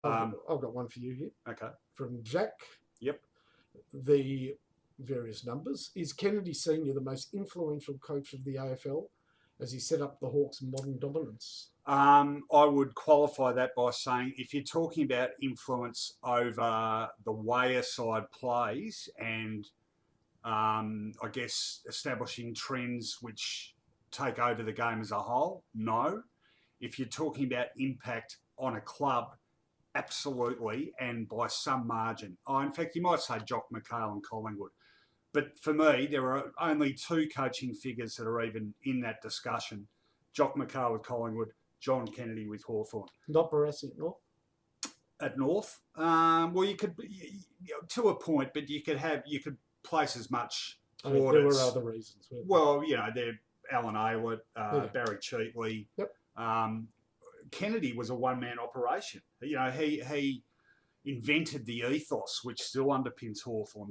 I've got one for you here. Okay. From Jack. Yep. The various numbers. Is Kennedy Senior the most influential coach of the AFL as he set up the Hawks' modern dominance? I would qualify that by saying if you're talking about influence over the way a side plays and I guess establishing trends which take over the game as a whole, no. If you're talking about impact on a club, absolutely, and by some margin. Oh, in fact, you might say Jock McHale and Collingwood. But for me, there are only two coaching figures that are even in that discussion. Jock McHale with Collingwood, John Kennedy with Hawthorn. Not Barassi, no? At North? Well, you could, to a point, but you could place as much plaudits. There were other reasons. Well, they're Alan Aylett, Barry Cheatley. Yep. Kennedy was a one-man operation. He invented the ethos which still underpins Hawthorn,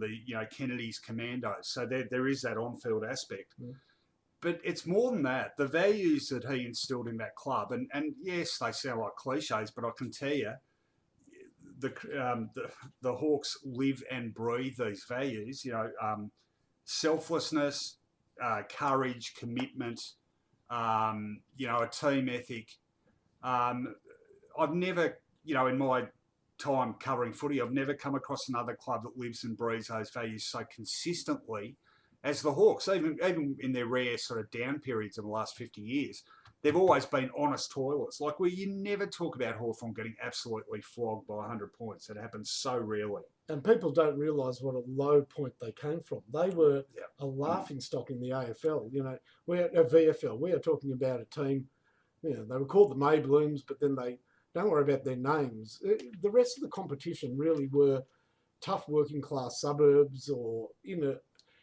Kennedy's commandos. So there is that on-field aspect. Mm. But it's more than that. The values that he instilled in that club, and yes, they sound like cliches, but I can tell you, the Hawks live and breathe these values. Selflessness, courage, commitment, a team ethic. I've never, in my time covering footy, I've never come across another club that lives and breathes those values so consistently as the Hawks. Even in their rare sort of down periods in the last 50 years, they've always been honest toilers. Like, you never talk about Hawthorn getting absolutely flogged by 100 points. It happens so rarely. And people don't realise what a low point they came from. They were a laughing stock in the AFL. We're a VFL. We are talking about a team. They were called the Mayblooms, but then they don't worry about their names. The rest of the competition really were tough working class suburbs or inner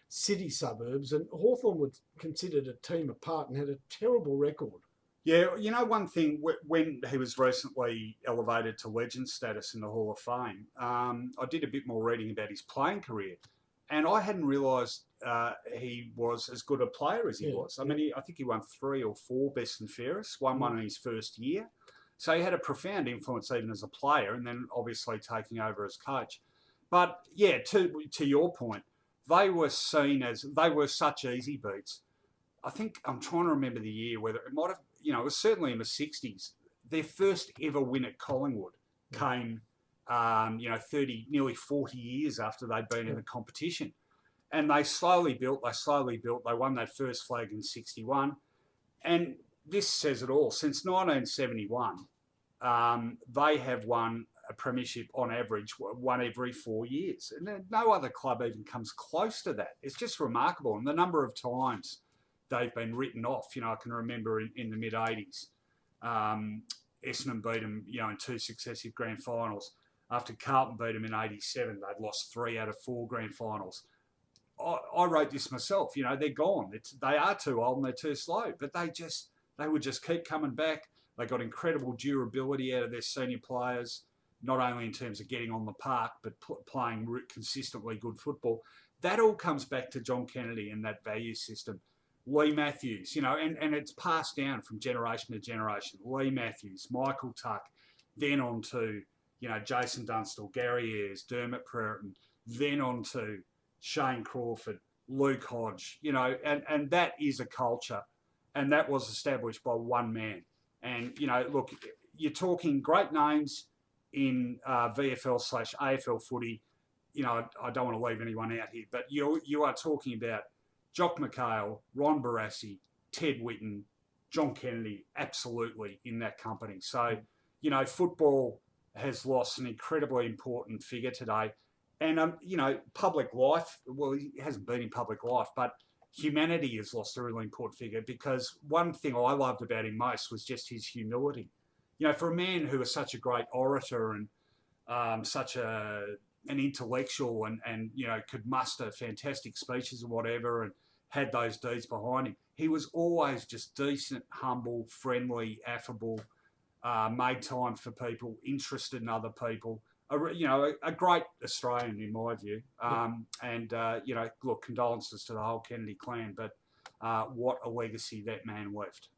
city suburbs, and Hawthorn was considered a team apart and had a terrible record. Yeah, one thing, when he was recently elevated to legend status in the Hall of Fame, I did a bit more reading about his playing career, and I hadn't realised he was as good a player as he was. I mean, I think he won 3 or 4 best and fairest, won one in his first year. So he had a profound influence even as a player, and then obviously taking over as coach. But yeah, to your point, they were seen as, they were such easy beats. I think, I'm trying to remember the year, whether it might have, it was certainly in the 60s. Their first ever win at Collingwood came, 30, nearly 40 years after they'd been in the competition. And they slowly built. They won that first flag in 61. And this says it all. Since 1971, they have won a premiership on average, one every 4 years. And no other club even comes close to that. It's just remarkable. And the number of times they've been written off. I can remember in the mid-80s, Essendon beat them, in 2 successive grand finals. After Carlton beat them in 87, they'd lost 3 out of 4 grand finals. I wrote this myself. They're gone. They are too old and they're too slow. But they would just keep coming back. They got incredible durability out of their senior players, not only in terms of getting on the park, but playing consistently good football. That all comes back to John Kennedy and that value system. Lee Matthews, and it's passed down from generation to generation. Lee Matthews, Michael Tuck, then on to, Jason Dunstall, Gary Ayres, Dermot Brereton, then on to Shane Crawford, Luke Hodge, and that is a culture, and that was established by one man. And, look, you're talking great names in VFL/AFL footy. I don't want to leave anyone out here, but you are talking about Jock McHale, Ron Barassi, Ted Whitten, John Kennedy, absolutely in that company. So, football has lost an incredibly important figure today. And, public life, well, he hasn't been in public life, but humanity has lost a really important figure, because one thing I loved about him most was just his humility. For a man who was such a great orator and such an intellectual and could muster fantastic speeches and whatever and had those deeds behind him, he was always just decent, humble, friendly, affable, made time for people, interested in other people. A great Australian in my view. Look, condolences to the whole Kennedy clan, but what a legacy that man left.